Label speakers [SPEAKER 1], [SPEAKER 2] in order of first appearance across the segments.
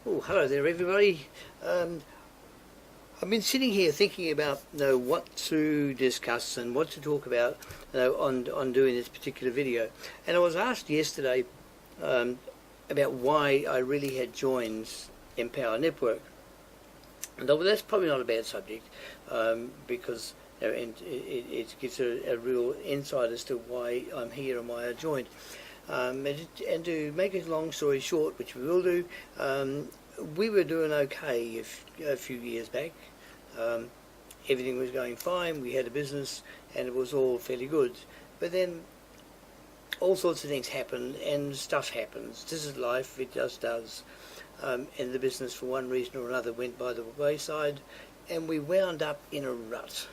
[SPEAKER 1] Oh, hello there, everybody. I've been sitting here thinking about what to discuss and what to talk about on doing this particular video. And I was asked yesterday about why I really had joined Empower Network. And that's probably not a bad subject because it gives a real insight as to why I'm here and why I joined. And to make a long story short, which we will do, we were doing okay a few years back. Everything was going fine, we had a business and it was all fairly good. But then all sorts of things happen and stuff happens. This is life, it just does. And the business for one reason or another went by the wayside and we wound up in a rut,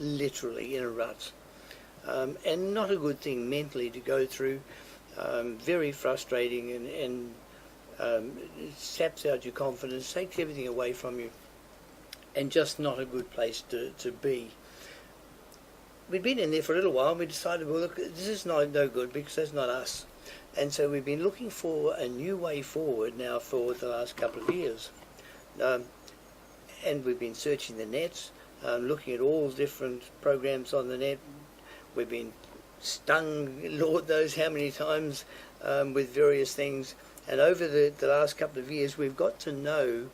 [SPEAKER 1] literally in a rut. And not a good thing mentally to go through. Very frustrating and it saps out your confidence, takes everything away from you, and just not a good place to be. We'd been in there for a little while and we decided, well, look, this is no good because that's not us. And so we've been looking for a new way forward now for the last couple of years. And we've been searching the net, looking at all different programs on the net. We've been stung, Lord knows how many times, with various things. And over the last couple of years, we've got to know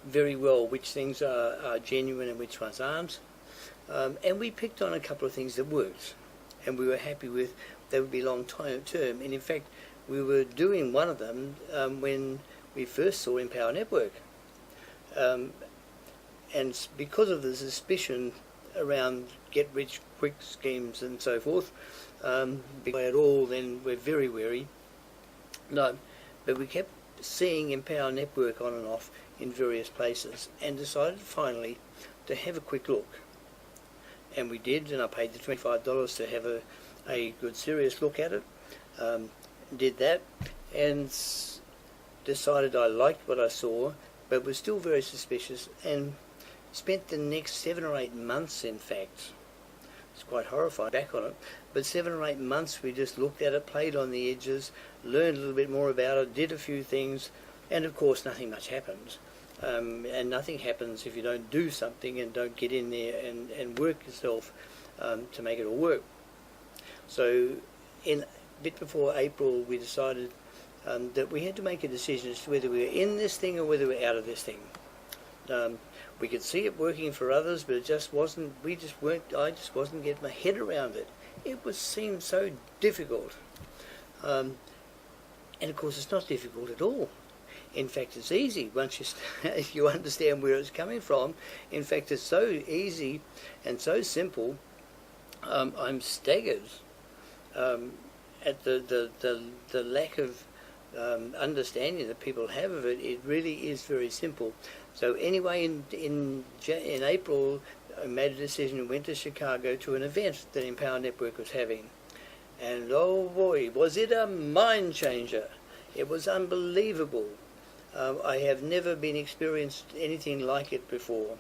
[SPEAKER 1] very well which things are genuine and which ones aren't. And we picked on a couple of things that worked, and we were happy with. They would be long term. And in fact, we were doing one of them when we first saw Empower Network. And because of the suspicion around get-rich-quick schemes and so forth, at all, then we're very wary. No, but we kept seeing Empower Network on and off in various places and decided finally to have a quick look. And we did, and I paid the $25 to have a good serious look at it. Did that and decided I liked what I saw, but was still very suspicious, and spent the next 7 or 8 months, in fact, it's quite horrifying back on it, but 7 or 8 months we just looked at it, played on the edges, learned a little bit more about it, did a few things, and of course nothing much happens. And nothing happens if you don't do something and don't get in there and work yourself to make it all work. So in a bit before April we decided that we had to make a decision as to whether we were in this thing or whether we were out of this thing. We could see it working for others, but it just wasn't. I just wasn't getting my head around it. It seemed so difficult, and of course it's not difficult at all. In fact, it's easy once you understand where it's coming from. In fact, it's so easy and so simple. I'm staggered at the lack of understanding that people have of it. It really is very simple. So anyway, in April, I made a decision and went to Chicago to an event that Empower Network was having. And oh boy, was it a mind changer. It was unbelievable. I have never experienced anything like it before.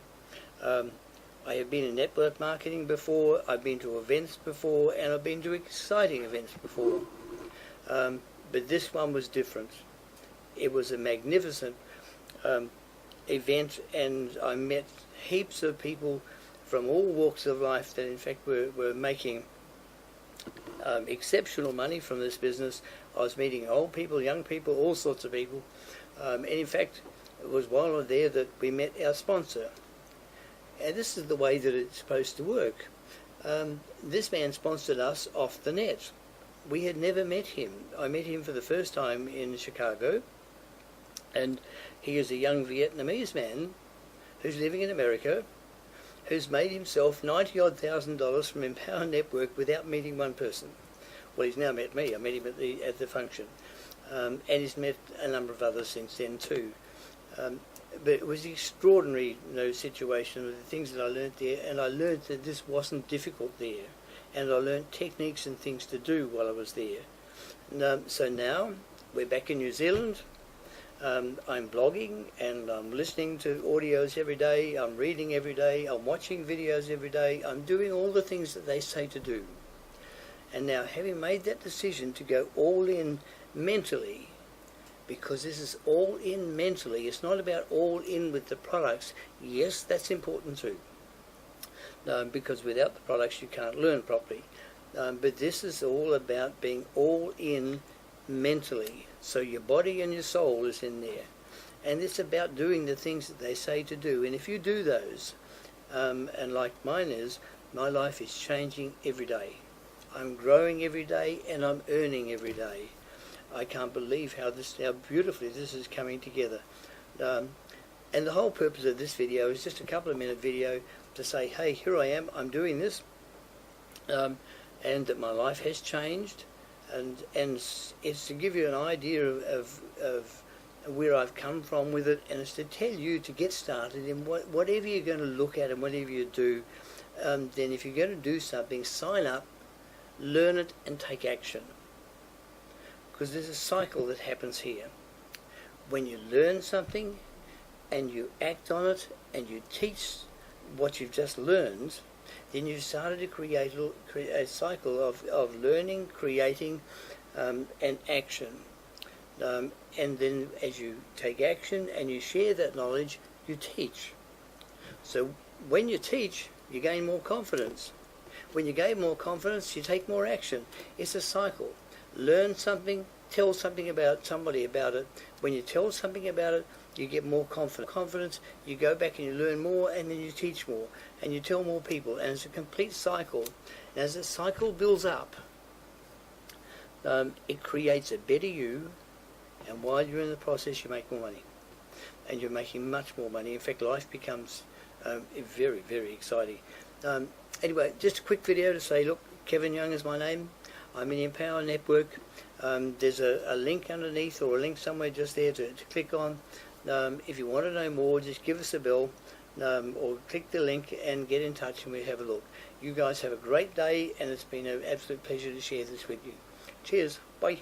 [SPEAKER 1] I have been in network marketing before, I've been to events before, and I've been to exciting events before. But this one was different. It was a magnificent event, and I met heaps of people from all walks of life that in fact were making exceptional money from this business. I was meeting old people, young people, all sorts of people. And in fact, it was while I was there that we met our sponsor. And this is the way that it's supposed to work. This man sponsored us off the net. We had never met him. I met him for the first time in Chicago, and he is a young Vietnamese man who's living in America, who's made himself $90,000 from Empower Network without meeting one person. Well, he's now met me. I met him at the function, and he's met a number of others since then too. But it was an extraordinary situation with the things that I learnt there, and I learnt that this wasn't difficult there, and I learnt techniques and things to do while I was there. So now we're back in New Zealand. I'm blogging and I'm listening to audios every day, I'm reading every day, I'm watching videos every day, I'm doing all the things that they say to do. And now, having made that decision to go all in mentally, because this is all in mentally. It's not about all in with the products. Yes, that's important too, because without the products you can't learn properly. But this is all about being all in mentally. So your body and your soul is in there. And it's about doing the things that they say to do. And if you do those, and like mine is, my life is changing every day. I'm growing every day and I'm earning every day. I can't believe how beautifully this is coming together. And the whole purpose of this video is just a couple of minute video to say, hey, here I am, I'm doing this, and that my life has changed, and it's to give you an idea of where I've come from with it, and it's to tell you to get started in whatever you're going to look at and whatever you do. Then if you're going to do something, sign up, learn it and take action, because there's a cycle that happens here. When you learn something and you act on it and you teach what you've just learned, then you've started to create a cycle of learning, creating, and action. And then as you take action and you share that knowledge, you teach. So when you teach, you gain more confidence. When you gain more confidence, you take more action. It's a cycle. Learn something, tell something about somebody about it. When you tell something about it, you get more confidence. You go back and you learn more, and then you teach more, and you tell more people, and it's a complete cycle. And as the cycle builds up, it creates a better you, and while you're in the process, you make more money, and you're making much more money. In fact, life becomes very, very exciting. Anyway, just a quick video to say, look, Kevin Young is my name. I'm in Empower Network. There's a link underneath, or a link somewhere just there to click on. If you want to know more, just give us a bell, or click the link and get in touch and we'll have a look. You guys have a great day, and it's been an absolute pleasure to share this with you. Cheers. Bye.